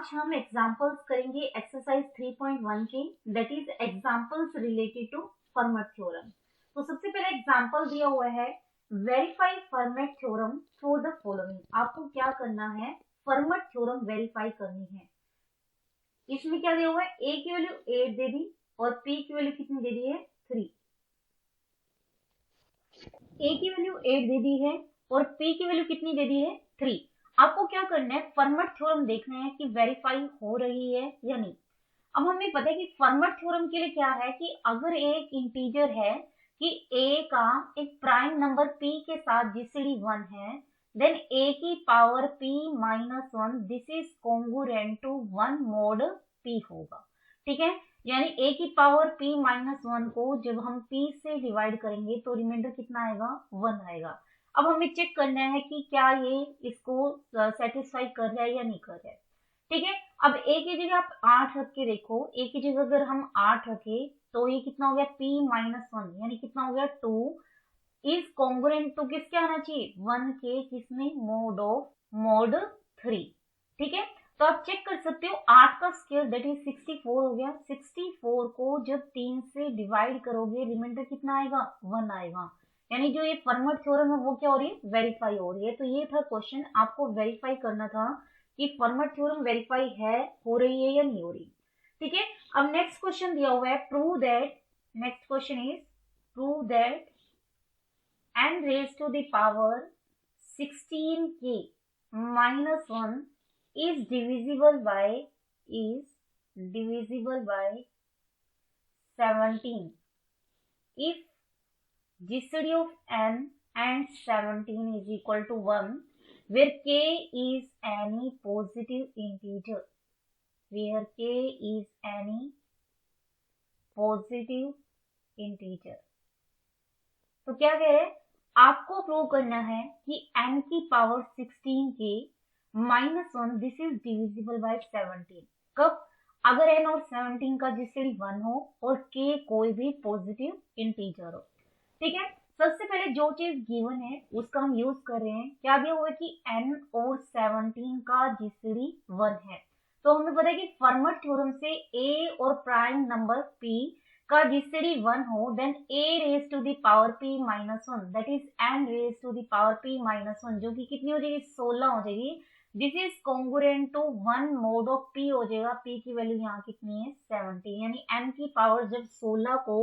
आज हम एग्जांपल्स करेंगे एक्सरसाइज 3.1 के, that is examples related to Fermat theorem. तो सबसे पहले एग्जांपल दिया हुआ है verify Fermat theorem for the following. आपको क्या करना है, फर्मेट थ्योरम वेरीफाई करनी है। इसमें क्या दिया हुआ है, ए की वैल्यू 8 दे दी और पी की वैल्यू कितनी दे दी है, 3। ए की वैल्यू 8 दे दी है और पी की वैल्यू कितनी दे दी है, 3। आपको क्या करना है, फर्मेट थ्योरम देखना है कि वेरीफाई हो रही है या नहीं। अब हमें पता है कि फर्मेट थ्योरम के लिए क्या है कि अगर एक इंटीजर है कि a का एक प्राइम नंबर p के साथ जीसीडी 1 है, देन a की power p minus 1 this is congruent to 1 mod p होगा। ठीक है, यानी a की पावर p माइनस 1 को जब हम p से डिवाइड करेंगे तो रिमाइंडर कितना आएगा, 1 आएगा। अब हमें चेक करना है कि क्या ये इसको सेटिस्फाई कर रहा है या नहीं कर रहा है। ठीक है, अब a की जगह आप 8 रख के देखो, a की जगह अगर हम 8 रखे तो ये कितना हो गया, p माइनस 1 यानी कितना हो गया, 2 इज कॉन्ग्रुएंट टू किसके आना चाहिए, 1 के किसमें, मोड ऑफ मोड 3। ठीक है, तो आप चेक कर सकते हो 8 का स्क्वायर दैट इज 64 हो गया। 64 को जब 3 से डिवाइड करोगे रिमाइंडर कितना आएगा, 1 आएगा। यानी जो ये फर्मेट थ्योरम है वो क्या हो रही है, वेरीफाई हो रही है। तो ये था क्वेश्चन, आपको वेरीफाई करना था कि फर्मेट थ्योरम वेरीफाई है, हो रही है या नहीं हो रही। ठीक है, अब नेक्स्ट क्वेश्चन दिया हुआ है prove that, next question is prove that n raised to the power 16k minus 1 is divisible by 17 if GCD of n and 17 is equal to 1 where k is any positive integer, where k is any positive integer। तो क्या कह रहे हैं, आपको prove करना है कि n की पावर 16 के minus 1 this is divisible bye 17। कब, अगर n और 17 का जीसीडी 1 हो और k कोई भी पॉजिटिव इंटीजर हो। ठीक है, सबसे पहले जो चीज गिवन है उसका हम यूज कर रहे हैं। क्या दिया हुआ है कि n और 17 का जीसीडी 1 है, तो हमें पता है कि फर्मेट थ्योरम से a और प्राइम नंबर p का जीसीडी 1 हो, then a raise to the power p minus 1 that is n raise to the power p minus 1 जो कि कितनी हो जाएगी, 16 हो जाएगी। This is congruent to 1 mod of p हो जाएगा। p की वैल्यू यहाँ कितनी है, 17, यानी n की पावर जब 16 को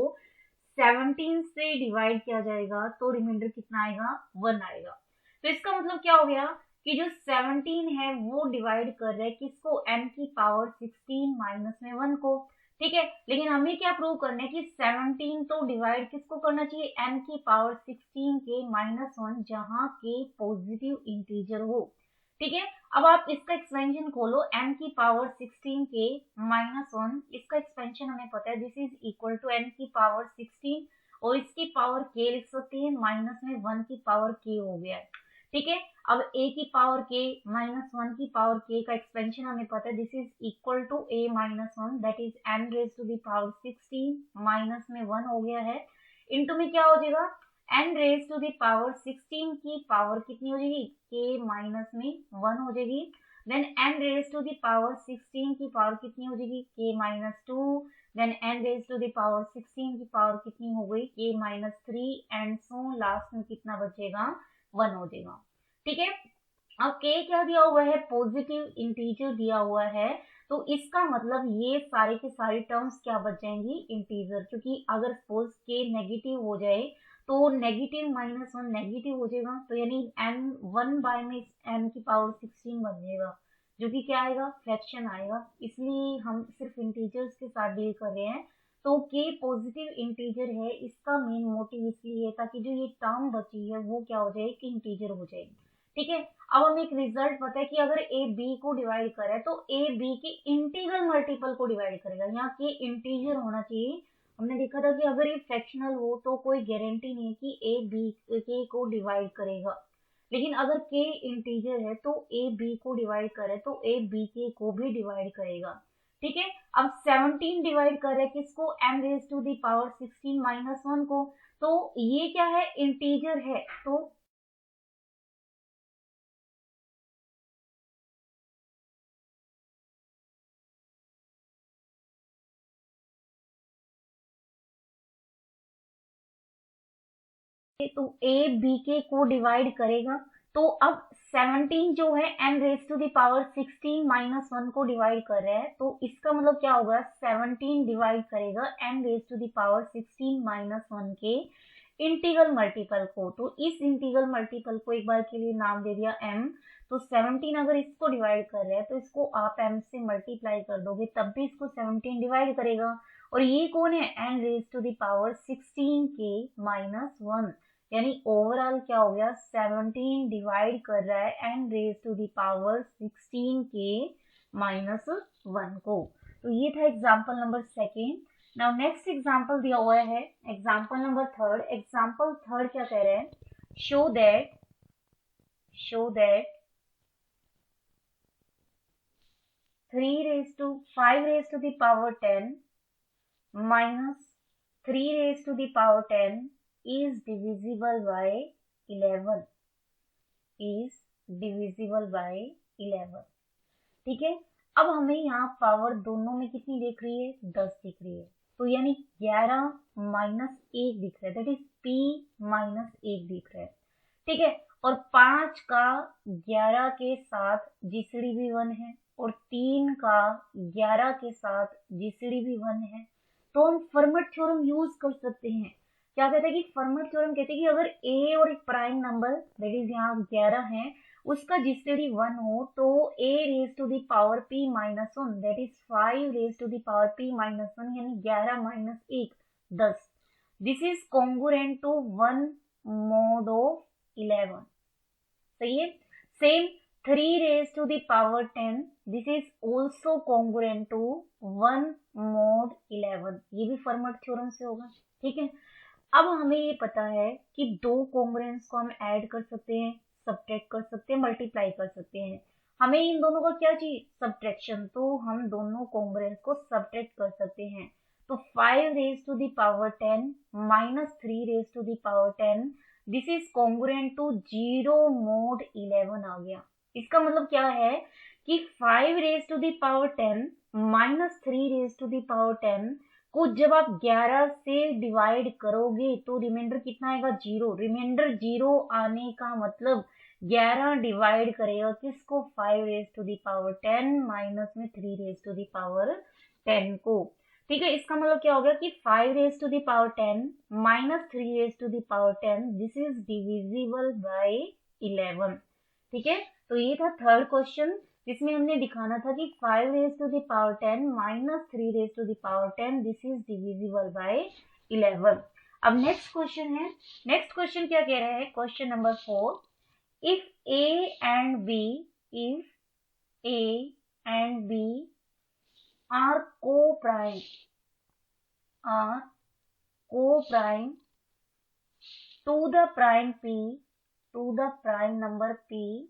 17 से डिवाइड किया जाएगा तो रिमाइंडर कितना आएगा, 1 आएगा। तो इसका मतलब क्या हो गया कि जो 17 है वो डिवाइड कर रहे हैं किसको, n की पावर 16 माइनस में 1 को। ठीक है, लेकिन हमें क्या प्रूव करना है कि 17 तो डिवाइड किसको करना चाहिए, n की पावर 16 के माइनस 1 जहां के पॉजिटिव इंटीजर हो। ठीक है, अब आप इसका एक्सपेंशन खोलो, n की पावर 16 के माइनस 1, इसका एक्सपेंशन हमें पता है this is equal to n की पावर 16 और इसकी पावर k लिख सकते हैं, माइनस में 1 की पावर k हो गया है। ठीक है, अब a की पावर k माइनस 1 की पावर k का एक्सपेंशन हमें पता है this is equal to a minus 1 that is n raise to the power 16 माइनस में 1 हो गया है, इनटू में क्या हो जाएगा, n raise to the power 16 की पावर कितनी हो जाएगी, k माइनस में 1 हो जाएगी। Then n raise to the power 16 की पावर कितनी हो जाएगी, k minus 2। Then n raise to the power 16 की पावर कितनी हो गई, k minus 3 and so last में कितना बचेगा, 1 हो जाएगा। ठीक है, अब k क्या दिया हुआ है, पॉजिटिव इंटीजर दिया हुआ है, तो इसका मतलब ये सारे के सारे टर्म्स क्या बच जाएंगी, इंटीजर। क्योंकि अगर सपोज k नेगेटिव हो जाए तो नेगेटिव माइनस 1 नेगेटिव हो जाएगा, तो यानी n 1 बाय में n की पावर 16 बन जाएगा जो कि क्या आएगा, फ्रैक्शन आएगा। इसलिए हम सिर्फ इंटीजर्स के साथ डील कर रहे हैं। तो k पॉजिटिव इंटीजर है, इसका मेन मोटिव इसलिए है ताकि जो ये टर्म बची है वो क्या हो जाए, कि इंटीजर हो जाएगी। ठीक है, अब हमें एक रिजल्ट पता है कि अगर a b को डिवाइड करे तो a b के इंटीग्रल मल्टीपल को डिवाइड करेगा। यहाँ के इंटीजर होना चाहिए, हमने देखा था कि अगर ये फ्रैक्शनल हो तो कोई गारंटी नहीं कि a b k को डिवाइड करेगा, लेकिन अगर k इंटीजर है तो a b को डिवाइड करे तो a b k को भी डिवाइड करेगा। ठीक है, अब 17 डिवाइड कर रहे किसको, n raise to the power 16 minus 1 को, तो ये क्या है, इंटीजर है। तो तो a b के को डिवाइड करेगा, तो अब 17 जो है n raise to the power 16 minus 1 को डिवाइड कर रहा है, तो इसका मतलब क्या होगा, 17 डिवाइड करेगा n raise to the power 16 minus 1 के इंटीग्रल मल्टीपल को। तो इस इंटीग्रल मल्टीपल को एक बार के लिए नाम दे दिया m। तो 17 अगर इसको डिवाइड कर रहा है तो इसको आप m से मल्टीप्लाई कर दोगे तब भी इसको 17 डिवाइड करेगा। और ये कौन है, n raise to the power 16 के माइनस 1, यानी ओवरऑल क्या हो गया, 17 डिवाइड कर रहा है n raise to the power 16 के माइनस 1 को। तो ये था example number second. Now next example दिया हुआ है example number third. Example third क्या कह रहे हैं, show that 5 raise to the power 10 minus 3 raised to the power 10 is divisible by 11, is divisible by 11। ठीक है, अब हमें यहाँ पावर दोनों में कितनी दिख रही है, 10 दिख रही है, तो यानी 11 माइनस 1 दिख रहा है, दैट इज p माइनस 1 दिख रहा है। ठीक है, और 5 का 11 के साथ जीसीडी भी 1 है और 3 का 11 के साथ जीसीडी भी 1 है, तो हम फर्मट थ्योरम यूज कर सकते हैं। क्या कहते हैं कि फर्मट थ्योरम कहते हैं कि अगर a और एक प्राइम नंबर दैट इज यहाँ 11 है उसका जीसीडी 1 हो तो a raise to the power p minus 1 that is 5 raise to the power p minus 1, यानी 11 minus 1 10। This is congruent to 1 mod of 11। सही है। Same 3 raised to the power 10, this is also congruent to 1 mod 11, ये भी फर्मट theorem से होगा। ठीक है, अब हमें ये पता है कि दो कॉन्ग्रुएंस को हम ऐड कर सकते हैं, सब्ट्रैक्ट कर सकते हैं, मल्टीप्लाई कर सकते हैं। हमें इन दोनों का क्या चाहिए, सब्ट्रैक्शन, तो हम दोनों कॉन्ग्रुएंस को सब्ट्रैक्ट कर सकते हैं। तो 5 raised to the power 10 minus 3 raised to the power 10, this is congruent to 0 mod 11 आ गया। इसका मतलब क्या है कि 5 raise to the power 10 minus 3 raise to the power 10 को जब आप 11 से डिवाइड करोगे तो रिमाइंडर कितना आएगा, 0। रिमाइंडर 0 आने का मतलब 11 डिवाइड करेगा किसको, 5 रेज टू द पावर 10 माइनस में 3 रेज टू द पावर 10 को। ठीक है, इसका मतलब क्या हो गया कि 5 raise to the power 10 minus 3 raise to the power 10, this is divisible by 11। ठीक है, तो ये था थर्ड क्वेश्चन जिसमें हमने दिखाना था कि 5 raise to the power 10 minus 3 raise to the power 10, this is divisible by 11। अब नेक्स्ट क्वेश्चन है, नेक्स्ट क्वेश्चन क्या कह रहा है, question number 4, if a and b are co-prime to the prime number p,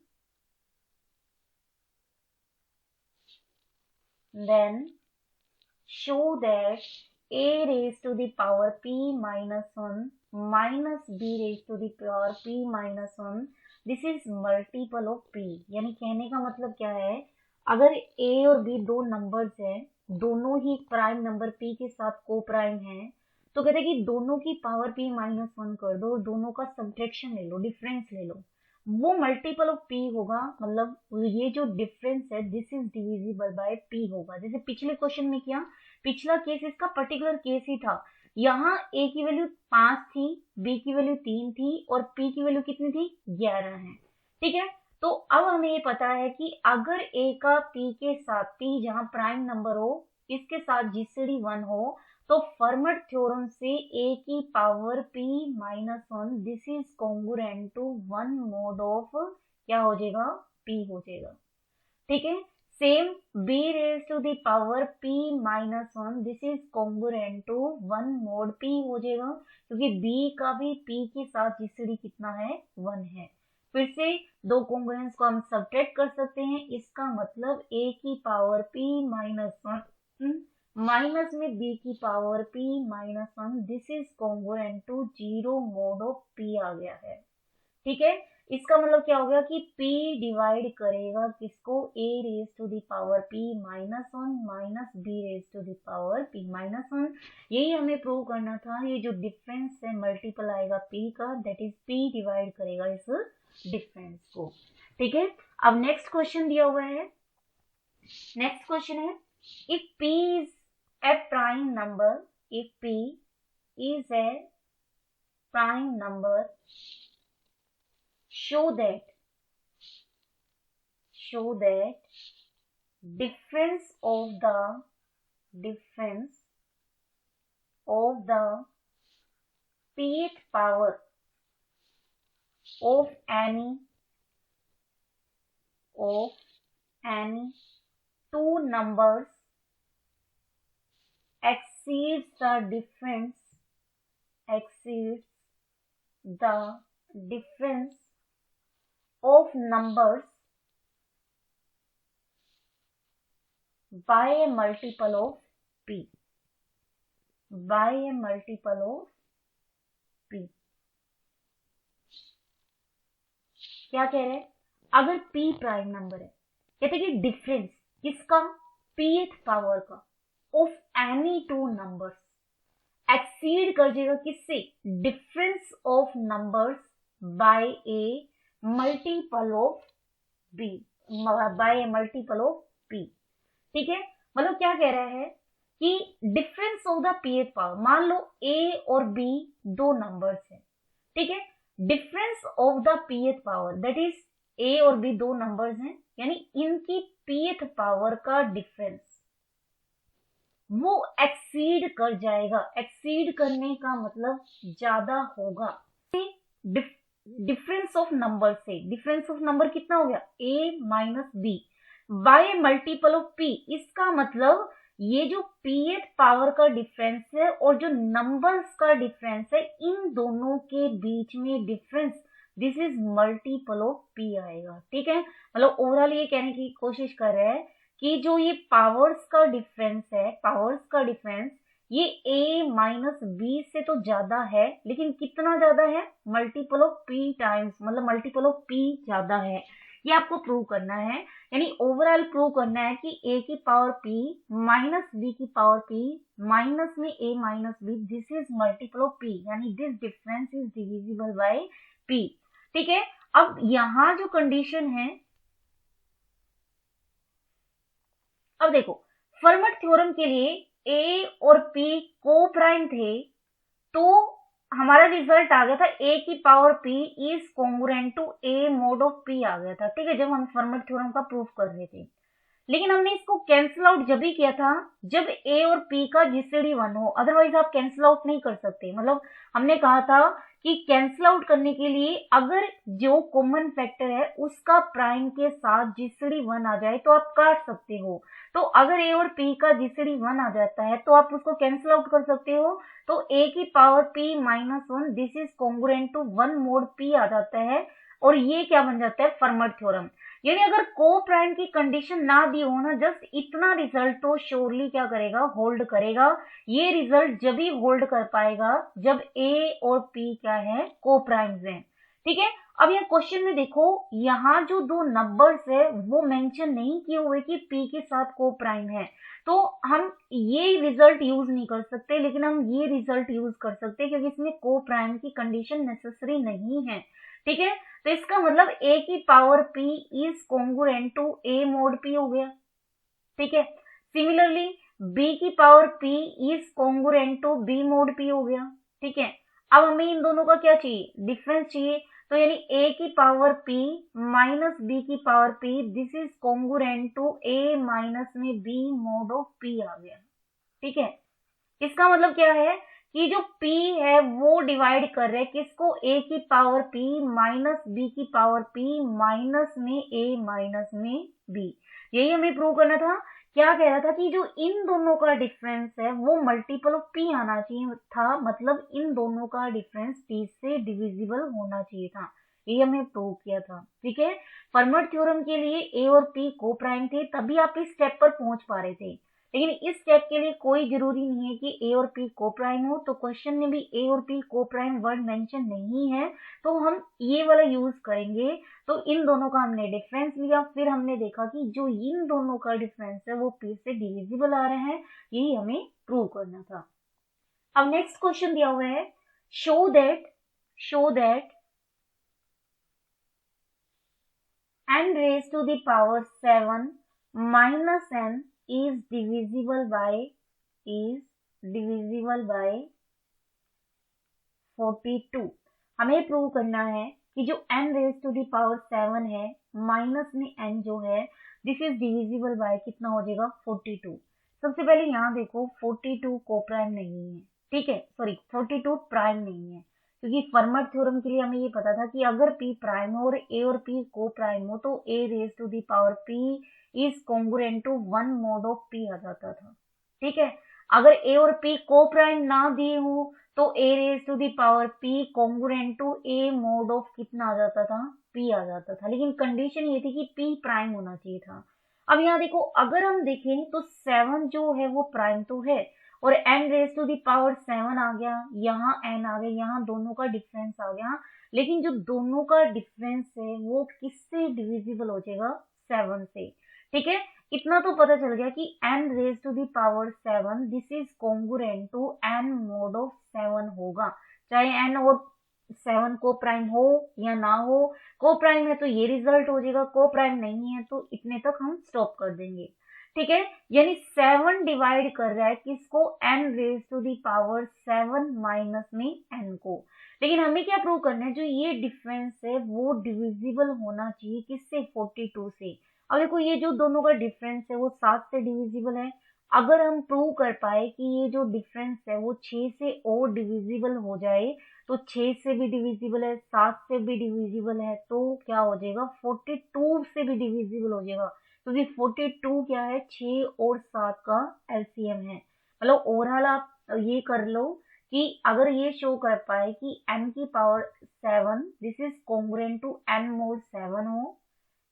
then show that a raised to the power p minus 1 minus b raised to the power p minus 1, this is multiple of p। यानी कहने का मतलब क्या है, अगर a और b दो numbers हैं, दोनों ही प्राइम नंबर p के साथ को प्राइम है, तो कहते हैं कि दोनों की पावर p माइनस 1 कर दो और दोनों का सब्ट्रैक्शन ले लो, डिफरेंस ले लो, वो मल्टीपल ऑफ p होगा। मतलब ये जो डिफरेंस है this is divisible bye p होगा। जैसे पिछले क्वेश्चन में किया, पिछला केस इसका पर्टिकुलर केस ही था, यहाँ a की वैल्यू 5 थी, b की वैल्यू 3 थी और p की वैल्यू कितनी थी, 11 है। ठीक है, तो अब हमें ये पता है कि अगर a का p के साथ, p जहाँ प्राइम नंबर हो इसके साथ जीसीडी 1 हो, तो फर्मट थ्योरम से a की power p minus 1, this is congruent to 1 mod of क्या हो जाएगा, p हो जाएगा। ठीक है, same b raise to the power p minus 1, this is congruent to 1 mod p हो जाएगा, क्योंकि b का भी p के साथ जीसीडी कितना है, 1 है। फिर से दो कॉन्ग्रुएंस को हम सब्ट्रैक्ट कर सकते हैं, इसका मतलब a की पावर p माइनस 1 माइनस में b की power p minus 1, this is congruent to 0 mod of p आ गया है। ठीक है, इसका मतलब क्या हो गया कि p डिवाइड करेगा किसको, a raise to the power p minus 1 minus b raise to the power p minus 1। यही हमें प्रूव करना था। ये जो डिफरेंस है मल्टीपल आएगा p का, दैट इज p डिवाइड करेगा इस डिफरेंस को। ठीक है, अब नेक्स्ट क्वेश्चन दिया हुआ है। नेक्स्ट क्वेश्चन है, if p is a prime number, if p is a prime number, show that difference of the pth power of any two numbers exceeds the difference of numbers by a multiple of p, क्या कह रहे हैं, अगर p prime number है, कहते कि difference किसका, pth power का, of any two numbers exceed कर जाएगा किससे, difference of numbers by A multiple of b, ठीक है। मतलब क्या कह रहा है कि difference of the pth power, मान लो a और b दो नंबर्स हैं, ठीक है, difference of the pth power that is a और b दो नंबर्स हैं, यानी इनकी pth पावर का डिफरेंस वो एक्सीड कर जाएगा। एक्सीड करने का मतलब ज्यादा होगा डिफरेंस ऑफ नंबर से। डिफरेंस ऑफ नंबर कितना हो गया, a minus B by multiple of p। इसका मतलब ये जो pth पावर का डिफरेंस है और जो नंबर्स का डिफरेंस है, इन दोनों के बीच में difference, this is multiple of p आएगा। ठीक है, मतलब ओवरऑल ये कहने की कोशिश कर रहे हैं कि जो ये पावर्स का डिफरेंस है, पावर्स का डिफरेंस ये a माइनस बी से तो ज्यादा है, लेकिन कितना ज्यादा है, मल्टीपल ऑफ p टाइम्स, मतलब मल्टीपल ऑफ p ज्यादा है। ये आपको प्रूव करना है, यानी ओवरऑल प्रूव करना है कि a की पावर p माइनस b की पावर p माइनस में a minus b, this is multiple of p, यानी this difference is divisible bye p। ठीक है, अब यहां जो कंडीशन है, अब देखो फर्मट थ्योरम के लिए a और p को प्राइम थे, तो हमारा रिजल्ट आ गया था a की power p is congruent to a mod of p आ गया था। ठीक है, जब हम फर्मट थ्योरम का प्रूफ कर रहे थे, लेकिन हमने इसको कैंसिल आउट जब ही किया था जब a और p का जीसीडी 1 हो, अदरवाइज आप कैंसिल आउट नहीं कर सकते। मतलब हमने कहा था कि कैंसिल आउट करने के लिए अगर जो कॉमन फैक्टर है उसका प्राइम के साथ जीसीडी 1 आ जाए तो आप काट सकते हो। तो अगर a और p का जीसीडी 1 आ जाता है तो आप उसको कैंसिल आउट कर सकते हो, तो a की power p minus 1 this is congruent to 1 mod p आ जाता है, और ये क्या बन जाता है, फर्मट थ्योरम। यानी अगर को प्राइम की कंडीशन ना दी हो ना, जस्ट इतना रिजल्ट तो श्योरली क्या करेगा, होल्ड करेगा। ये रिजल्ट जब ही होल्ड कर पाएगा जब a और p क्या है, को प्राइम्स हैं। ठीक है, अब यह क्वेश्चन में देखो, यहाँ जो दो नंबर्स है वो मेंशन नहीं किए हुए कि p के साथ को प्राइम है, तो हम ये रिजल्ट यूज नहीं कर सकते, लेकिन हम ये रिजल्ट यूज कर सकते हैं क्योंकि इसमें को प्राइम की कंडीशन नेसेसरी नहीं है। ठीक है, तो इसका मतलब a की power p is congruent to a mod p हो गया। ठीक है, सिमिलरली b की power p is congruent to b mod p हो गया। ठीक है, अब हमें इन दोनों का क्या चाहिए, डिफरेंस चाहिए, तो यानी a की पावर p माइनस b की power p this is congruent to a minus में b मोड ऑफ p आ गया। ठीक है, इसका मतलब क्या है कि जो p है वो डिवाइड कर रहे हैं किसको, a की पावर p माइनस b की पावर p माइनस में a माइनस में b। यही हमें प्रूव करना था। क्या कह रहा था कि जो इन दोनों का डिफरेंस है वो मल्टीपल ऑफ p आना चाहिए था, मतलब इन दोनों का डिफरेंस p से डिविजिबल होना चाहिए था। ये हमें प्रूव किया था। ठीक है, फर्मट थ्योरम के लिए a और p को प्राइम थे, तभी आप इस स्टेप पर पहुंच पा रहे थे। लेकिन इस स्टेप के लिए कोई जरूरी नहीं है कि ए और पी को प्राइम हो, तो क्वेश्चन में भी ए और पी को प्राइम वर्ड मेंशन नहीं है, तो हम ये वाला यूज करेंगे। तो इन दोनों का हमने डिफरेंस लिया, फिर हमने देखा कि जो इन दोनों का डिफरेंस है वो पी से डिविजिबल आ रहे हैं, यही हमें प्रूव करना था। अब नेक्स्ट क्वेश्चन दिया हुआ है, show that n raised to the power 7 minus n is divisible by 42। हमें प्रूव करना है कि जो n raise to the power 7 है माइनस में n जो है दिस इज डिविजिबल बाय कितना हो जाएगा 42। सबसे पहले यहाँ देखो 42 को प्राइम नहीं है, ठीक है, सॉरी 42 प्राइम नहीं है, क्योंकि फर्मट थ्योरम के लिए हमें ये पता था कि अगर p प्राइम हो और a और p को प्राइम हो तो a raise to the power p is congruent to 1 mod of p आ जाता था, ठीक है। अगर a और p को प्राइम ना दिए हो तो a raise to the power p congruent to a mod of कितना आ जाता था p आ जाता था, लेकिन कंडीशन ये थी कि p प्राइम होना चाहिए था। अब यहाँ देखो अगर हम देखें तो 7 जो है वो प्राइम तो है और n raise to the power 7 आ गया, यहाँ n आ गया, यहाँ दोनों का डिफरेंस आ गया, लेकिन जो दोनों का डिफरेंस है वो किससे डिविजिबल हो जाएगा 7 से, ठीक है। इतना तो पता चल गया कि n raise to the power 7 this is congruent to n mod of 7 होगा, चाहे n और 7 को प्राइम हो या ना हो। को प्राइम है तो ये रिजल्ट हो जाएगा, को प्राइम नहीं है तो इतने तक हम स्टॉप कर देंगे, ठीक है। यानी 7 डिवाइड कर रहा है किसको n raise to the power 7 minus में n को, लेकिन हमें क्या प्रूव करना है जो ये डिफरेंस है वो डिविजिबल होना चाहिए किससे 42 से। अब देखो ये जो दोनों का डिफरेंस है वो 7 से डिविजिबल है, अगर हम प्रूव कर पाए कि ये जो डिफरेंस है वो 6 से और डिविजिबल हो जाए तो 6 से भी डिविजिबल है, 7 से भी डिविजिबल है, तो क्या हो जाएगा 42 से भी डिविजिबल हो जाएगा, क्योंकि 42 क्या है 6 और 7 का एलसीएम है। मतलब ओवरऑल आप ये कर लो कि अगर ये शो कर पाए कि n की power 7 this is congruent to n mod 7 हो,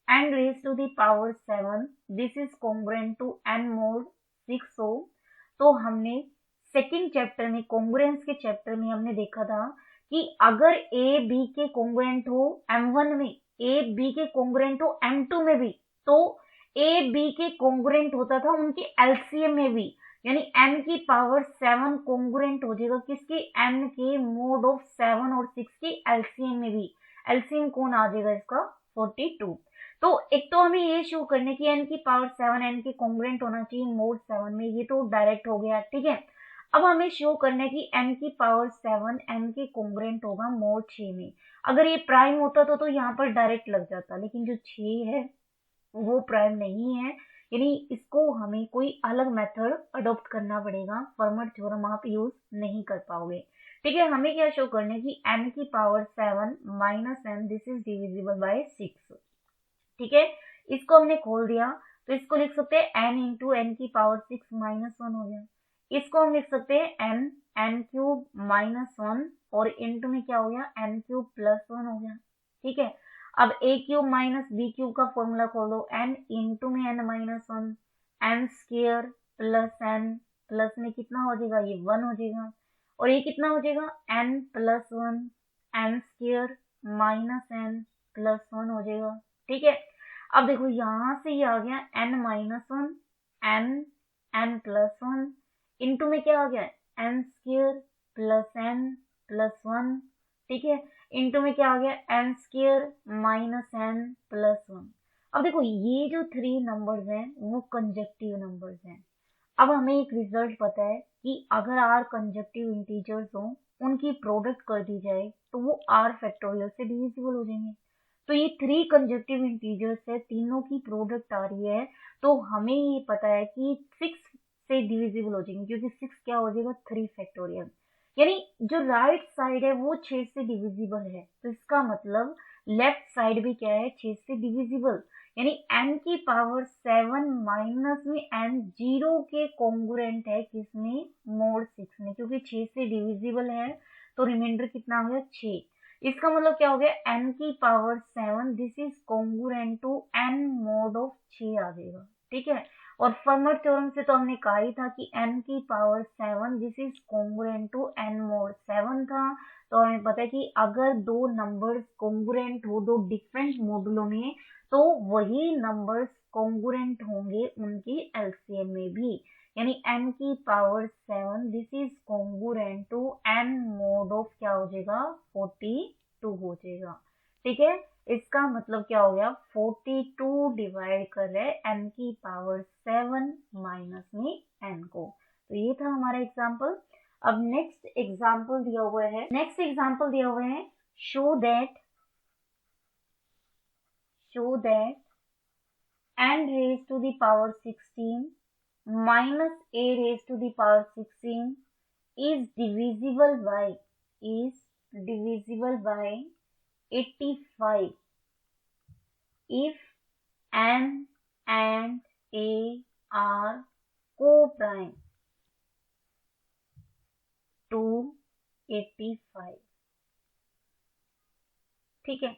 n raise to the power 7 this is congruent to n mod 6 हो, तो हमने सेकंड चैप्टर में कॉन्ग्रुएंस के चैप्टर में हमने देखा था कि अगर a b के कॉन्ग्रुएंट हो m1 में, a b के कॉन्ग्रुएंट हो m2 में भी, तो a b के कॉन्ग्रुएंट होता था उनके एलसीएम में भी, यानी n की पावर 7 कॉन्ग्रुएंट हो जाएगा किसके n के मोड ऑफ 7 और 6 के एलसीएम में भी। एलसीएम कौन आ जाएगा इसका 42। तो एक तो हमें ये शो करने की n की पावर 7 n के कॉन्ग्रुएंट होना चाहिए मोड 7 में, ये तो डायरेक्ट हो गया, ठीक है। अब हमें शो करना है कि n की पावर 7 n के कॉन्ग्रुएंट होगा मोड 6 में। अगर ये प्राइम होता तो यहाँ पर डायरेक्ट लग जाता, लेकिन जो 6 है वो प्राइम नहीं है, यानी इसको हमें कोई अलग मेथड अडॉप्ट करना पड़ेगा, फर्मट थ्योरम आप यूज नहीं कर पाओगे, ठीक है। हमें क्या शो करना है कि n की power 7 minus n this is divisible bye 6, ठीक है। इसको हमने खोल दिया तो इसको लिख सकते हैं n इंटू एन की पावर 6 माइनस 1 हो गया, इसको हम लिख सकते हैं n क्यूब माइनस 1 और इंटू में क्या हो गया n क्यूब प्लस 1 हो गया, ठीक है। अब a cube minus b cube का फॉर्मूला खोलो, n इंटू में n minus 1 n square plus n plus में कितना हो जाएगा ये 1 हो जाएगा, और ये कितना हो जाएगा n plus 1 n square minus n plus 1 हो जाएगा, ठीक है। अब देखो यहां से ये आ गया n minus 1 n plus 1 into में क्या आ गया n स्क्वायर प्लस n, ठीक है, इंटू में क्या आ गया n square minus n plus 1। अब देखो ये जो 3 नंबर्स हैं वो कंजक्टिव नंबर्स हैं। अब हमें एक रिजल्ट पता है कि अगर r कंजक्टिव इंटीजर्स हो उनकी प्रोडक्ट कर दी जाए तो वो r फैक्टोरियल से डिविजिबल हो जाएंगे। तो ये 3 कंजक्टिव इंटीजर्स है, तीनों की प्रोडक्ट आ रही है, तो हमें ये पता है कि 6 से डिविजिबल हो जाएंगे, क्योंकि 6 क्या हो जाएगा 3 फैक्टोरियल, यानी जो राइट साइड है वो 6 से डिविजिबल है, तो इसका मतलब लेफ्ट साइड भी क्या है 6 से डिविजिबल, यानी n की पावर 7 माइनस में n 0 के कॉन्ग्रुएंट है किसमें मोड 6 में, क्योंकि 6 से डिविजिबल है तो रिमाइंडर कितना हो गया 6। इसका मतलब क्या हो गया n की power 7 this is congruent to n mod of 6 आ जाएगा, ठीक है। और फर्मर थ्योरम से तो हमने कहा ही था कि n की power 7 this is congruent to n mod 7 था। तो हमें पता है कि अगर दो नंबर्स कॉन्ग्रुएंट हो दो डिफरेंट मॉडुलो में, तो वही नंबर्स कॉन्ग्रुएंट होंगे उनकी एलसीएम में भी, यानी n की power 7 this is congruent to n mod of क्या हो जाएगा 42 हो जाएगा। ठीक है, इसका मतलब क्या हो गया 42 डिवाइड कर रहे n की पावर 7 माइनस में n को। तो ये था हमारा एग्जाम्पल। अब नेक्स्ट एग्जाम्पल दिया हुआ है show that n raised to the power 16 minus a raised to the power 16 is divisible by 85 if n and a are co-prime to 85। ठीक है,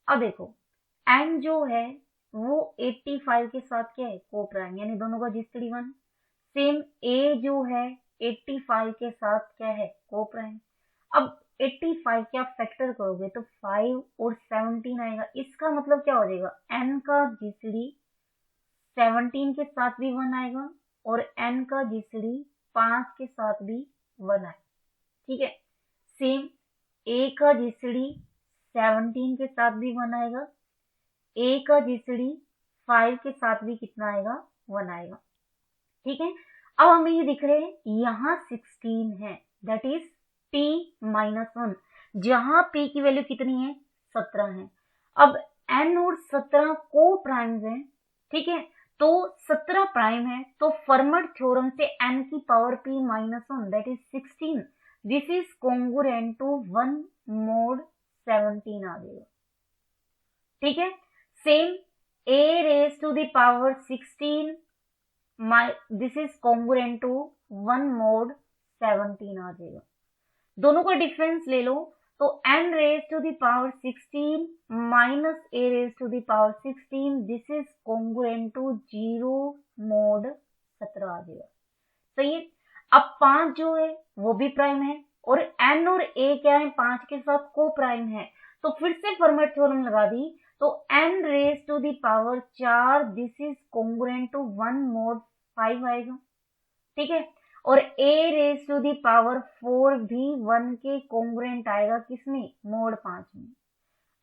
अब देखो n जो है वो 85 के साथ क्या है को प्राइम, यानी दोनों का जिसड़ी 1। सेम a जो है 85 के साथ क्या है को प्राइम। अब 85 क्या फैक्टर करोगे तो 5 और 17 आएगा। इसका मतलब क्या हो जाएगा n का जिसड़ी 17 के साथ भी 1 आएगा और n का जिसड़ी 5 के साथ भी 1 आएगा। ठीक है, सेम a का जिसड़ी 17 के साथ भी 1 आएगा, a का जिसड़ी 5 के साथ भी कितना आएगा 1 आएगा। ठीक है, अब हमें ये दिख रहे हैं यहाँ 16 है, दैट इज p माइनस 1, जहां p की वैल्यू कितनी है 17 है। अब n और 17 को प्राइम्स हैं, ठीक है, तो 17 प्राइम है, तो फर्मर थ्योरम से n की power p minus 1 that is 16 this is congruent to 1 mod 17 आ जाएगा। ठीक है, same a raised to the power 16 this is congruent to 1 mod 17 आ जाएगा। दोनों का डिफरेंस ले लो तो n raised to the power 16 minus a raised to the power 16 this is congruent to 0 mod 17 आ जाएगा। सही है, अब 5 जो है वो भी प्राइम है और n और a क्या है 5 के साथ को प्राइम है, तो फिर से फर्मर थ्योरम लगा दी तो n raised to the power 4 this is congruent to 1 mod 5 आएगा। ठीक है, और a raised to the power 4 भी 1 के कॉन्ग्रुएंट आएगा किसमें mod 5 में।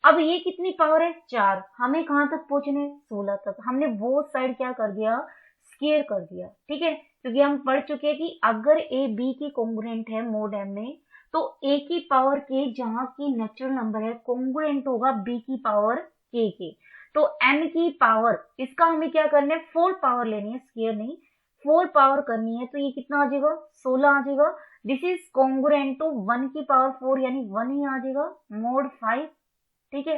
अब ये कितनी पावर है 4, हमें कहां तक पहुंचने 16 तक। हमने वो साइड क्या कर दिया स्क्वायर कर दिया। ठीक है, क्योंकि हम पढ़ चुके हैं कि अगर a b की कॉन्ग्रुएंट है mod m में तो a की पावर k जहां की नेचुरल नंबर है कॉन्ग्रुएंट होगा b की पावर k के। तो n की पावर इसका हमें क्या करना है 4 पावर लेनी है, स्क्वायर नहीं 4 पावर करनी है, तो ये कितना आ जाएगा 16 आ जाएगा। दिस इज कॉन्ग्रुएंट टू 1 की पावर 4 यानी 1 ही आ जाएगा mod 5। ठीक है,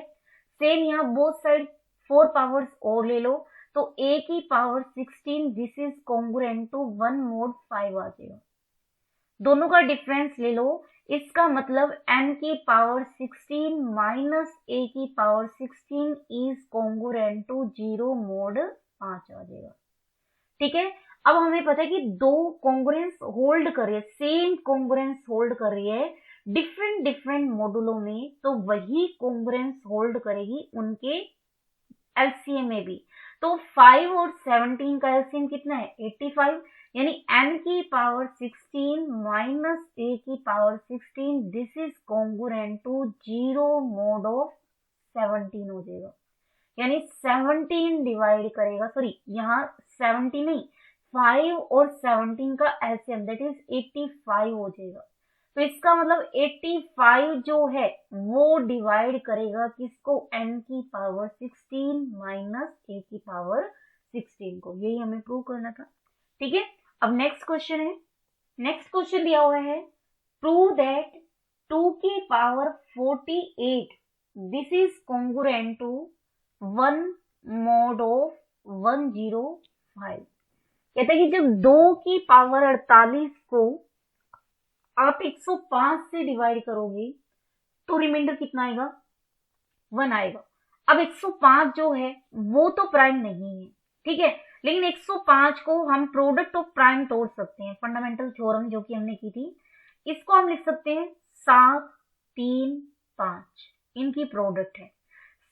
सेम यहाँ बोथ साइड 4 पावर्स और ले लो तो a की power 16 this is congruent to 1 mod 5 आ जाएगा। दोनों का डिफरेंस ले लो, इसका मतलब n की पावर 16 माइनस a की power 16 is congruent to 0 mod 5 आ जाएगा। ठीक है, अब हमें पता है कि दो कॉन्ग्रुएंस होल्ड कर रही है, सेम कॉन्ग्रुएंस होल्ड कर रही है डिफरेंट मॉडुलों में, तो वही कॉन्ग्रुएंस होल्ड करेगी उनके एलसीएम में भी। तो 5 और 17 का एलसीएम कितना है 85, यानी n की पावर 16 माइनस a की power 16 this is congruent to 0 mod of 17 हो जाएगा। यानी 17 डिवाइड करेगा, सॉरी यहाँ 70 नहीं 5 और 17 का एलसीएम दैट इज 85 हो जाएगा। तो इसका मतलब 85 जो है वो डिवाइड करेगा किसको n की पावर 16 माइनस a की पावर 16 को, यही हमें प्रूव करना था। ठीक है, अब नेक्स्ट क्वेश्चन दिया हुआ है प्रूव दैट 2 की power 48 this is congruent to 1 mod of 105। कहते हैं कि जब 2 की पावर 48 को आप 105 से डिवाइड करोगे तो रिमाइंडर कितना आएगा 1 आएगा। अब 105 जो है वो तो प्राइम नहीं है, ठीक है, लेकिन 105 को हम प्रोडक्ट ऑफ प्राइम तोड़ सकते हैं, फंडामेंटल थ्योरम जो कि हमने की थी। इसको हम लिख सकते हैं 7, 3, 5 इनकी प्रोडक्ट है।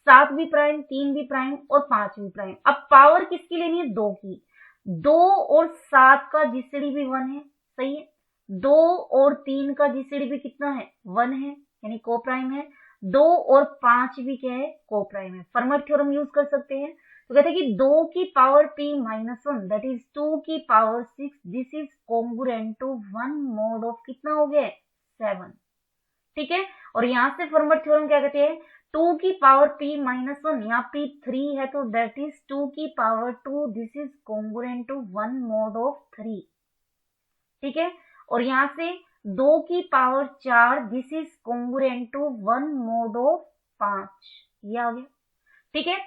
7 भी प्राइम, 3 भी प्राइम और 5 भी प्राइम। अब पावर किसकी लेनी है? 2 की। 2 और 7 का जीसीडी भी 1 है, सही है। 2 और 3 का जीसीडी भी कितना है? 1 है, यानी को प्राइम है। 2 और 5 भी क्या है? को प्राइम है। फर्मर थ्योरम यूज कर सकते हैं, तो कहते हैं कि 2 की पावर p-1 दैट इज 2 की power 6 this is congruent to 1 mod of कितना हो गया? 7। ठीक है, और यहां से फर्मर थ्योरम क्या कहते हैं? 2 की पावर p-1, यहाँ p3 है तो दैट इज 2 की power 2 this is congruent to 1 mod of 3। ठीक है, और यहां से 2 की power 4 this is congruent to 1 mod of 5। ये आ गया। ठीक है,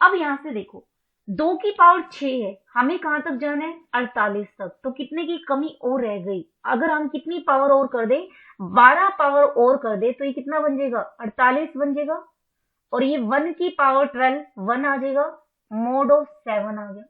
अब यहां से देखो 2 की पावर 6 है, हमें कहां तक जाना है? 48 तक। तो कितने की कमी और रह गई? अगर हम कितनी पावर और कर दे? 12 पावर और कर दे तो ये कितना बन जाएगा? 48 बन जाएगा। और ये 1 की पावर 12 1 आ जाएगा, mod ऑफ 7 आ गया।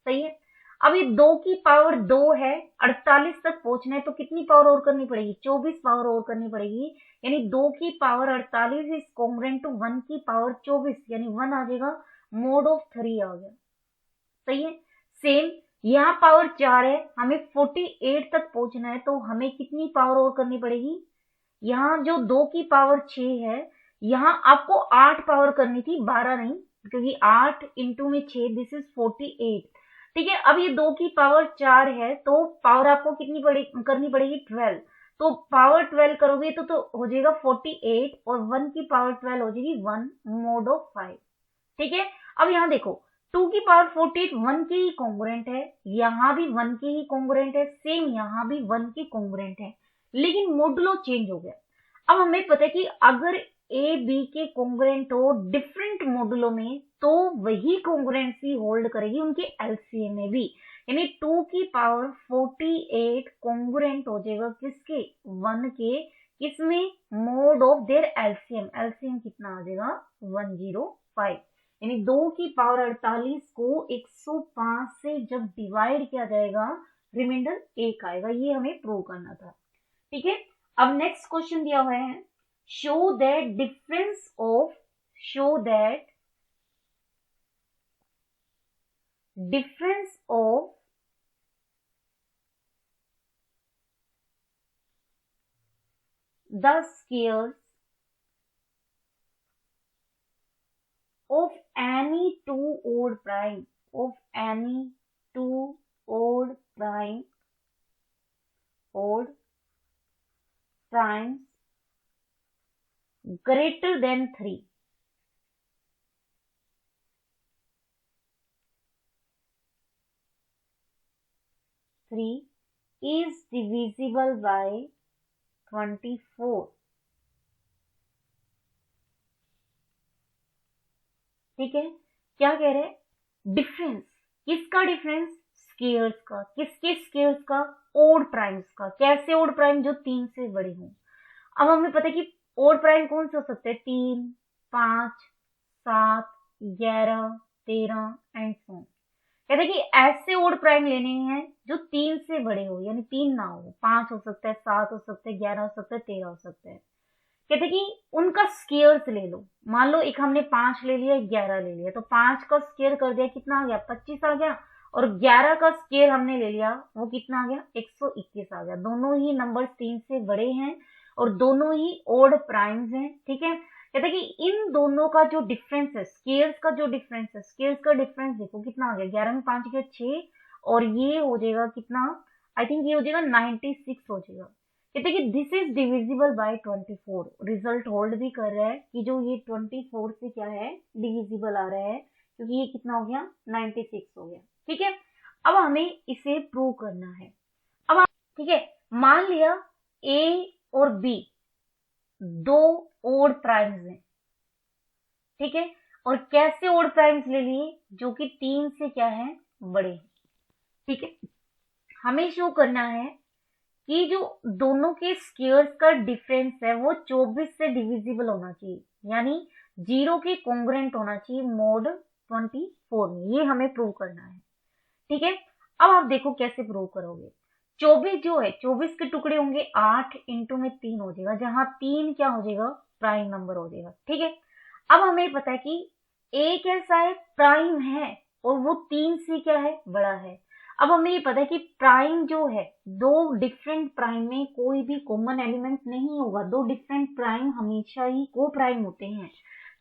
सही है, अब ये 2 की पावर 2 है, 48 तक पहुंचना है तो कितनी पावर और करनी पड़ेगी? 24 पावर और करनी पड़ेगी, यानी 2 की पावर 48 इज कॉन्ग्रुएंट टू 1 की पावर 24, यानी 1 आ जाएगा, mod ऑफ 3 आ गया। सही है, सेम यहाँ पावर 4 है, हमें 48 तक पहुंचना है तो हमें कितनी पावर और करनी पड़ेगी? यहाँ जो 2 की पावर 6 है, यहाँ आपको 8 पावर करनी थी, 12 नहीं, क्योंकि 8 इंटू में 6 दिस इज 48। ठीक है, अब ये 2 की पावर 4 है तो पावर आपको कितनी करनी पड़ेगी? 12। तो पावर 12 करोगे तो हो जाएगा 48 और 1 की पावर 12 हो जाएगी 1 mod ऑफ 5। ठीक है, अब यहाँ देखो 2 की पावर 48 1 की ही कॉन्ग्रुएंट है, यहाँ भी 1 की ही कॉन्ग्रुएंट है, सेम यहाँ भी 1 की कॉन्ग्रुएंट है, लेकिन मोडुलो चेंज हो गया। अब हमें पता है कि अगर ए बी के कॉन्ग्रुएंट हो डिफरेंट मोडुलो में तो वही कॉन्ग्रुएंसी होल्ड करेगी उनके एलसीएम में भी, यानी 2 की पावर 48 कॉन्ग्रुएंट हो जाएगा किसके? 1 के। किसमें? Mode of their LCM. LCM कितना आ जाएगा? 105, यानी 2 की पावर 48 को 105 से जब डिवाइड किया जाएगा रिमाइंडर 1 आएगा। ये हमें प्रूव करना था। ठीक है, अब नेक्स्ट क्वेश्चन दिया हुआ है, show that difference of the squares of any two odd primes greater than 3 is divisible by 24। ठीक है, क्या कह रहे हैं? डिफरेंस किसका? डिफरेंस स्केयर्स का। किसके स्केयर्स का? ओड प्राइम्स का। कैसे ओड प्राइम? जो 3 से बड़े हों। अब हमें पता है कि ओड प्राइम कौन से हो सकते हैं? 3, 5, 7, 11, 13 एंड सो। कहते हैं कि ऐसे ओड प्राइम लेने हैं जो 3 से बड़े हो, यानी 3 ना हो। 5 हो सकता है, 7 हो सकता है, 11 हो सकता है, 13 हो सकता है। कहते हैं कि उनका स्केयर्स ले लो। मान लो एक हमने 5 ले लिया, 11 ले लिया, तो 5 का स्केयर कर दिया, कितना आ गया? 25 आ गया। और 11 का स्केयर हमने ले लिया, वो कितना आ गया? 121 आ गया। दोनों ही नंबर 3 से बड़े हैं और दोनों ही ओड प्राइम्स हैं। ठीक है, कहते हैं कि इन दोनों का जो डिफरेंस है, स्केयर्स का जो डिफरेंस है, स्केयर्स का डिफरेंस देखो कितना आ गया? 11 में 5 गया 6, और ये हो जाएगा कितना? आई थिंक ये हो जाएगा 96 हो जाएगा। कहते हैं कि this is divisible bye 24। Result hold भी कर रहा है कि जो ये 24 से क्या है? डिविजिबल आ रहा है, क्योंकि ये कितना हो गया? 96 हो गया। ठीक है, अब हमें इसे प्रूव करना है। अब ठीक है, मान लिया ए और बी दो ओड प्राइम्स हैं। ठीक है, और कैसे ओड प्राइम्स ले लिए? जो कि 3 से क्या है? बड़े। ठीक है, हमें शो करना है कि जो दोनों के स्केयर्स का डिफरेंस है वो 24 से डिविजिबल होना चाहिए, यानी 0 के कॉन्ग्रुएंट होना चाहिए मोड 24 में। ये हमें प्रूव करना है। ठीक है, अब आप देखो कैसे प्रूव करोगे। 24 जो है 24 के टुकड़े होंगे 8 इंटू में 3 हो जाएगा, जहां 3 क्या हो जाएगा प्राइम नंबर हो जाएगा। ठीक है, अब हमें पता है कि a कैसा है प्राइम है और वो 3 से क्या है बड़ा है। अब हमें ये पता है कि प्राइम जो है दो डिफरेंट प्राइम में कोई भी कॉमन एलिमेंट नहीं होगा, दो डिफरेंट प्राइम हमेशा ही को प्राइम होते हैं।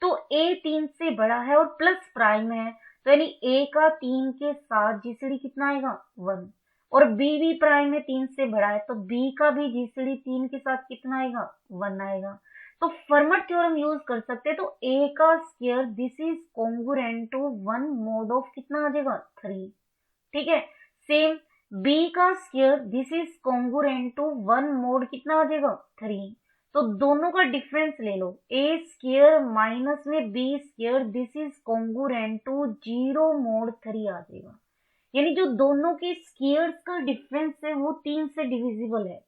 तो a 3 से बड़ा है और प्लस प्राइम है, तो यानी a का 3 के साथ जीसीडी कितना आएगा 1, और b भी प्राइम है 3 से बड़ा है, तो b का भी जीसीडी 3 के साथ कितना आएगा 1 आएगा। तो फर्मट थ्योरम यूज कर सकते हैं। तो a का square this is congruent to 1 mod of कितना आ जाएगा 3। ठीक है, सेम b का square this is congruent to 1 mod कितना आ जाएगा 3। तो दोनों का डिफरेंस ले लो, a स्क्वायर माइनस में b square this is congruent to 0 mod 3 आ जाएगा। यानी जो दोनों के स्क्वायर्स का डिफरेंस है वो 3 से डिविजिबल है।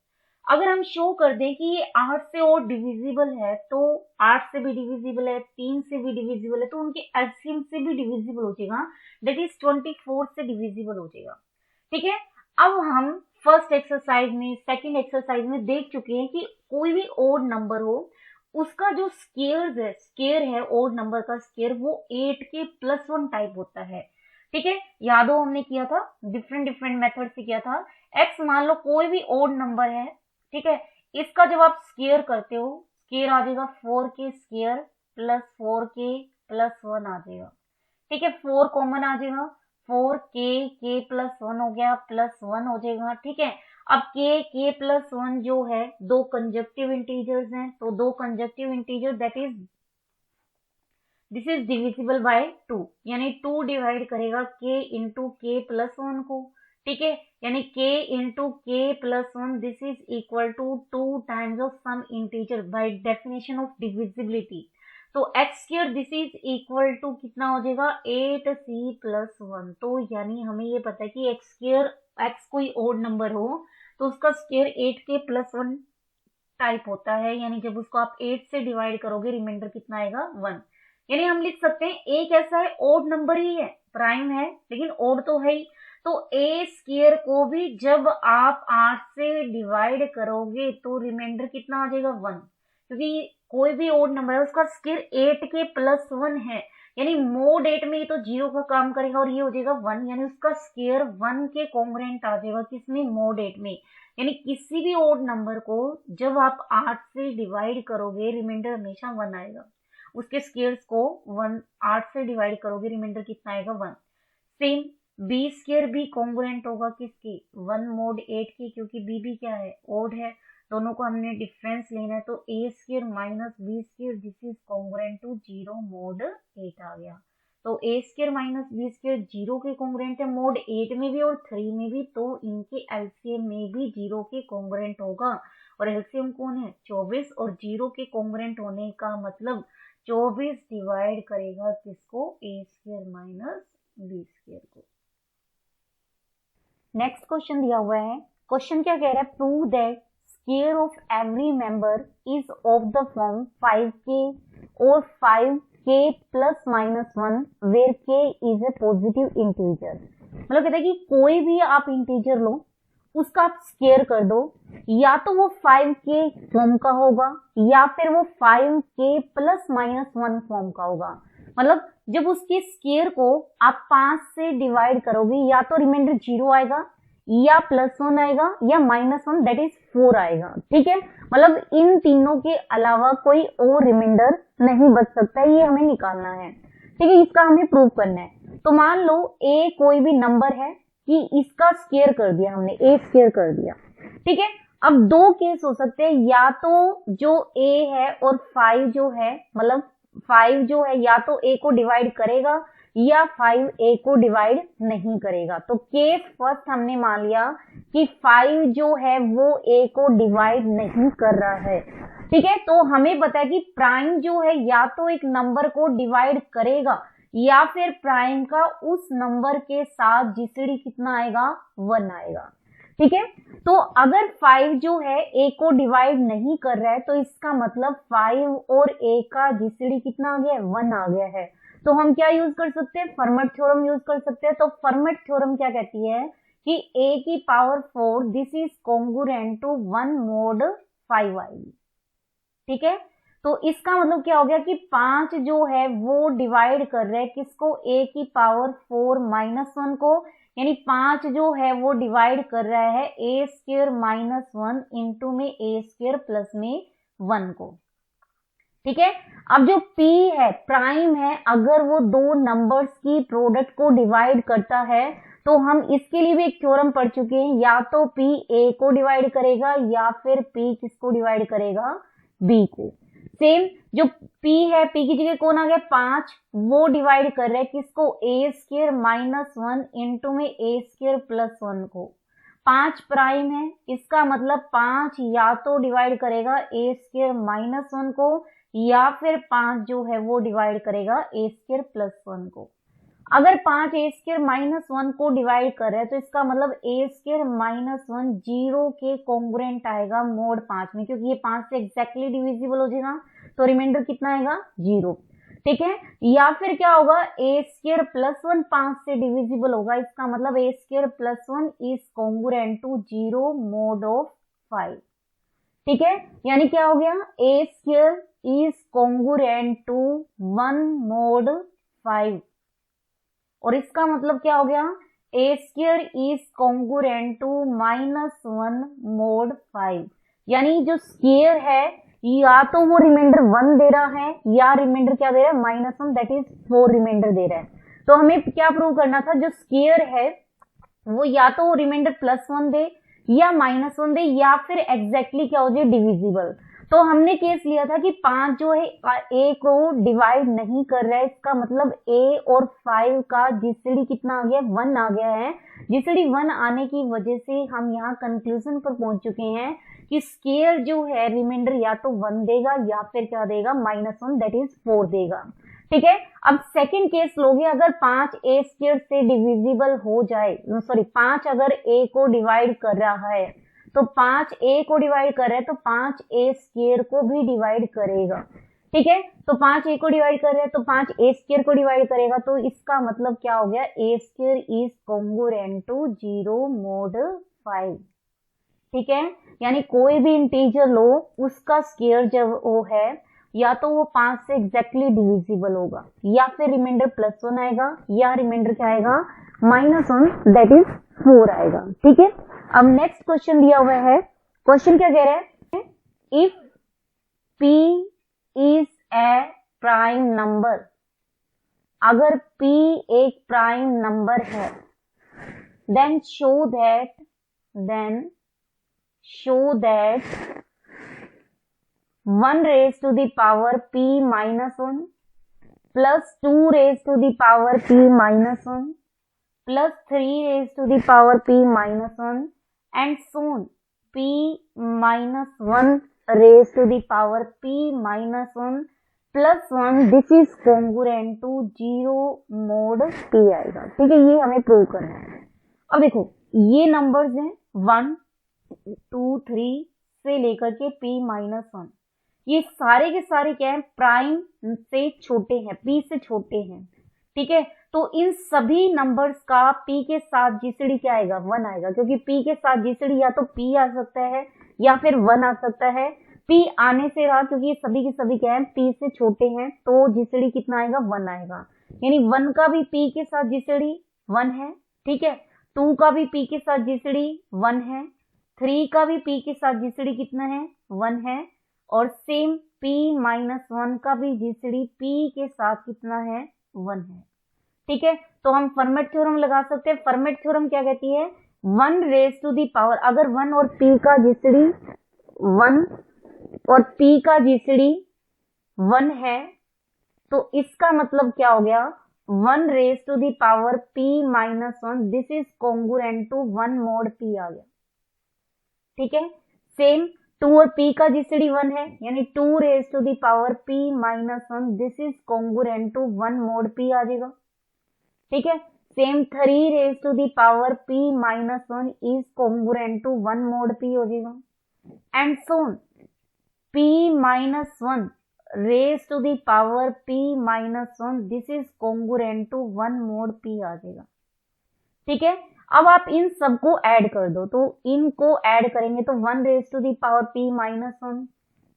अगर हम शो कर दें कि ये 8 से और डिविजिबल है, तो 8 से भी डिविजिबल है, 3 से भी डिविजिबल है, तो उनके एलसीएम से भी डिविजिबल हो जाएगा, दैट इज 24 से डिविजिबल हो जाएगा। ठीक है, अब हम फर्स्ट एक्सरसाइज में सेकंड एक्सरसाइज में देख चुके हैं कि कोई भी ओड नंबर हो उसका जो स्क्वायर है ओड नंबर का स्क्वायर वो 8 के +1 टाइप होता है। ठीक है, याद हो हमने किया था डिफरेंट मेथड से किया था। एक्स मान लो कोई भी ओड नंबर है, ठीक है, इसका जब आप स्क्वायर करते हो स्क्वायर आ जाएगा 4 के स्क्वायर प्लस 4 के +1 आ जाएगा। ठीक है, 4 कॉमन आ जाएगा, 4 के +1 हो गया +1 हो जाएगा। ठीक है, अब के +1 जो है दो कंजक्टिव इंटीजर्स हैं, तो दो conjunctive integer that is this is divisible bye 2, यानी 2 डिवाइड करेगा k इंटू के +1 को। ठीक है, यानी k into k +1 this is equal to 2 times of some integer by definition of divisibility. तो x square this is equal to कितना हो जाएगा 8c +1। तो यानी हमें ये पता है कि x स्क्वायर x कोई ओड नंबर हो तो उसका स्क्वायर 8 के +1 टाइप होता है, यानी जब उसको आप 8 से डिवाइड करोगे रिमाइंडर कितना आएगा 1। यानी हम लिख सकते हैं a कैसा है ओड नंबर ही है, प्राइम है लेकिन ओड तो है ही। तो a स्क्वायर को भी जब आप 8 से डिवाइड करोगे तो रिमाइंडर कितना आ जाएगा 1, क्योंकि कोई भी ओड नंबर है उसका स्क्वायर 8 के +1 है, यानी मोड 8 में ये तो 0 का काम करेगा और ये हो जाएगा 1, यानी उसका स्क्वायर 1 के कॉन्ग्रुएंट आ जाएगा किसमें मोड 8 में। यानी किसी भी ओड नंबर को जब आप 8 से डिवाइड करोगे रिमाइंडर हमेशा 1 आएगा, उसके स्क्वायर्स को 8 से डिवाइड करोगे रिमाइंडर कितना आएगा 1। सेम b स्क्वायर भी कॉन्ग्रुएंट होगा किसके 1 मोड 8 के, क्योंकि b भी क्या है ओड है, दोनों को हमने डिफरेंस लेना है। तो a square minus b square this is congruent to 0 mod 8 आ गया। तो a square minus b square 0 के कॉन्ग्रुएंट है मोड 8 में भी और 3 में भी, तो इनके एलसीएम में भी 0 के कॉन्ग्रुएंट होगा, और एलसीएम कौन है 24, और 0 के कॉन्ग्रुएंट होने का मतलब 24 डिवाइड करेगा किसको a square minus b square को। नेक्स्ट क्वेश्चन दिया हुआ है, क्वेश्चन क्या कह रहा है, prove that square of every member is of the form 5k और 5k ±1 where k is a positive integer. मतलब कहता है कि कोई भी आप इंटीजर लो उसका आप स्क्वायर कर दो, या तो वो 5k फॉर्म का होगा या फिर वो 5k ±1 फॉर्म का होगा। मतलब जब उसके स्क्वायर को आप 5 से डिवाइड करोगे या तो रिमाइंडर 0 आएगा या +1 आएगा या -1 दैट इज 4 आएगा। ठीक है, मतलब इन तीनों के अलावा कोई और रिमाइंडर नहीं बच सकता, ये हमें निकालना है। ठीक है, इसका हमें प्रूव करना है। तो मान लो a कोई भी नंबर है कि इसका स्क्वायर कर दिया हमने, a स्क्वायर कर दिया। ठीक है, अब दो केस हो सकते हैं, या तो जो a है और 5 जो है, मतलब 5 जो है या तो a को डिवाइड करेगा या 5 a को डिवाइड नहीं करेगा। तो केस फर्स्ट हमने मान लिया कि 5 जो है वो a को डिवाइड नहीं कर रहा है। ठीक है, तो हमें पता है कि प्राइम जो है या तो एक नंबर को डिवाइड करेगा या फिर प्राइम का उस नंबर के साथ जीसीडी कितना आएगा 1 आएगा। ठीक है, तो अगर 5 जो है a को डिवाइड नहीं कर रहा है तो इसका मतलब 5 और a का जीसीडी कितना आ गया है 1 आ गया है। तो हम क्या यूज कर सकते हैं, फर्मेट थ्योरम यूज कर सकते हैं। तो फर्मेट थ्योरम क्या कहती है कि a की power 4 this is congruent to 1 mod 5 आएगी। ठीक है, तो इसका मतलब क्या हो गया कि 5 जो है वो डिवाइड कर रहे हैं किसको, a की पावर 4 -1 को, यानी 5 जो है वो डिवाइड कर रहा है a स्क्वायर -1 इंटू में a स्क्वायर प्लस में 1 को। ठीक है, अब जो p है प्राइम है, अगर वो दो नंबर्स की प्रोडक्ट को डिवाइड करता है तो हम इसके लिए भी एक थ्योरम पढ़ चुके हैं, या तो p a को डिवाइड करेगा या फिर p किसको डिवाइड करेगा, b को। सेम जो p है, p की जगह कौन आ गया 5, वो डिवाइड कर रहा है किसको, a स्क्वायर -1 इंटू में a स्क्वायर प्लस 1 को। 5 प्राइम है, इसका मतलब 5 या तो डिवाइड करेगा a स्क्वायर -1 को या फिर 5 जो है वो डिवाइड करेगा a स्क्वायर प्लस 1 को। अगर 5 a स्क्वायर -1 को डिवाइड कर रहे हैं तो इसका मतलब a स्क्वायर -1 0 के कॉन्ग्रुएंट आएगा मोड 5 में, क्योंकि ये 5 से एग्जैक्टली डिविजिबल हो जाएगा, तो रिमाइंडर कितना आएगा 0। ठीक है, या फिर क्या होगा a स्क्वायर प्लस 1 5 से डिविजिबल होगा, इसका मतलब a square plus 1 is congruent to 0 mod of 5। ठीक है, यानी क्या हो गया, a square is congruent to 1 mod 5, और इसका मतलब क्या हो गया, a square is congruent to -1 mod 5, यानी जो स्क्वायर है या तो वो रिमाइंडर 1 दे रहा है या रिमाइंडर क्या दे रहा है -1, दैट इज 4 रिमाइंडर दे रहा है। तो हमें क्या प्रूव करना था, जो स्क्वायर है वो या तो वो रिमाइंडर +1 दे या -1 दे या फिर एग्जैक्टली क्या हो जाए डिविजिबल। तो हमने केस लिया था कि 5 जो है a को डिवाइड नहीं कर रहा है, इसका मतलब a और 5 का जीसीडी कितना आ गया, 1 आ गया है। जीसीडी 1 आने की वजह से हम यहाँ कंक्लूजन पर पहुंच चुके हैं कि स्क्वायर जो है रिमाइंडर या तो 1 देगा या फिर क्या देगा -1, दैट इज 4 देगा। ठीक है, अब सेकंड केस लोगे, अगर 5 a स्क्वायर से डिविजिबल हो जाए, सॉरी 5 अगर a को डिवाइड कर रहा है तो 5 a को डिवाइड कर रहा है तो 5 a स्क्वायर को भी डिवाइड करेगा। ठीक है, तो 5 a को डिवाइड कर रहा है तो 5 a स्क्वायर को डिवाइड करेगा, तो इसका मतलब क्या हो गया, a square is congruent to 0 mod 5। ठीक है, यानी कोई भी इंटीजर लो उसका स्क्वायर जब वो है या तो वो 5 से एग्जैक्टली डिविजिबल होगा या फिर रिमाइंडर +1 आएगा या रिमाइंडर क्या आएगा -1, दैट इज 4 आएगा। ठीक है, अब नेक्स्ट क्वेश्चन दिया हुआ है, क्वेश्चन क्या कह रहा है, if p is a prime number, अगर p एक प्राइम नंबर है, then show that 1 raised to the power p -1 plus 2 raised to the power p -1 plus 3 raised to the power p -1 and so on p -1 raised to the power p -1 plus 1, this is congruent to 0 mod p आएगा। ठीक है, ये हमें prove करना है। अब देखो ये नंबर्स हैं 1 2 3 से लेकर के p -1, ये सारे के सारे क्या है, प्राइम से छोटे हैं, p से छोटे हैं। ठीक है, तो इन सभी नंबर्स का p के साथ जीसीडी क्या आएगा, 1 आएगा, क्योंकि p के साथ जीसीडी या तो p आ सकता है या फिर 1 आ सकता है। p आने से रहा क्योंकि ये सभी के सभी क्या है, p से छोटे हैं, तो जीसीडी कितना आएगा, 1 आएगा, यानी 1 का भी p के साथ जीसीडी 1 है। ठीक है, 2 का भी p के साथ जीसीडी 1 है, 3 का भी p के साथ जीसीडी कितना है, 1 है, और सेम p -1 का भी जीसीडी p के साथ कितना है, 1 है। ठीक है, तो हम फर्मेट थ्योरम लगा सकते हैं। फर्मेट थ्योरम क्या कहती है, 1 रेज टू दी पावर, अगर 1 और p का जीसीडी 1 और p का जीसीडी 1 है तो इसका मतलब क्या हो गया, 1 raise to the power p -1 this is congruent to 1 mod p आ गया। ठीक है, सेम 2 और p का जीसीडी 1 है, यानी 2 raise to the power p -1 this is congruent to 1 mod p आ जाएगा। ठीक है, same 3 raise to the power p -1 is congruent to 1 mod p हो जाएगा, and so on p -1 raise to the power p minus 1 this is congruent to 1 mod p आ जाएगा। ठीक है, अब आप इन सबको ऐड कर दो, तो इनको ऐड करेंगे तो 1 raise to the power p minus 1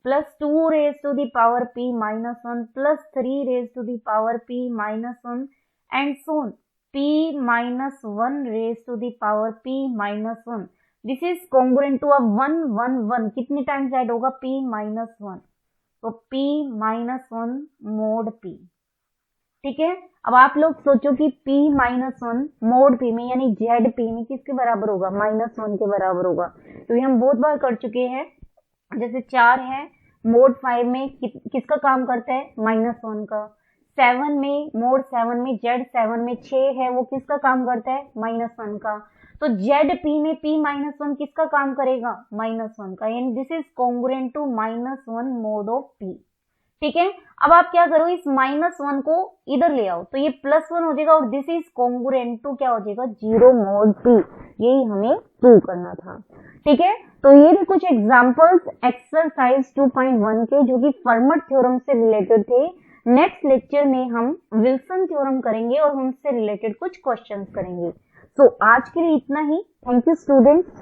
plus 2 raise to the power p minus 1 plus 3 raise to the power p minus 1 and so on p minus 1 raise to the power p minus 1 this is congruent to 1 1 1 कितने times add होगा p minus 1, तो p minus 1 mod p। ठीक है, अब आप लोग सोचो कि p माइनस 1 mod p में यानी zp में किसके बराबर होगा, माइनस 1 के बराबर होगा। तो ये हम बहुत बार कर चुके हैं, जैसे 4 है mod 5 में किसका काम करता है, माइनस 1 का। 7 में mod 7 में z7 में 6 है, वो किसका काम करता है, माइनस 1 का। तो zp में p माइनस 1 किसका काम करेगा, माइनस 1 का, यानी this is congruent to minus 1 mod of p। ठीक है, अब आप क्या करो, इस माइनस 1 को इधर ले आओ तो ये प्लस 1 हो जाएगा और दिस इज कॉन्ग्रुएंट टू क्या हो जाएगा, 0 mod p। यही हमें प्रूव करना था। ठीक है, तो ये भी कुछ एग्जांपल्स एक्सरसाइज 2.1 के जो कि फर्मट थ्योरम से रिलेटेड थे। नेक्स्ट लेक्चर में हम विल्सन थ्योरम करेंगे और उनसे रिलेटेड कुछ क्वेश्चंस करेंगे। तो आज के लिए इतना ही। Thank you students.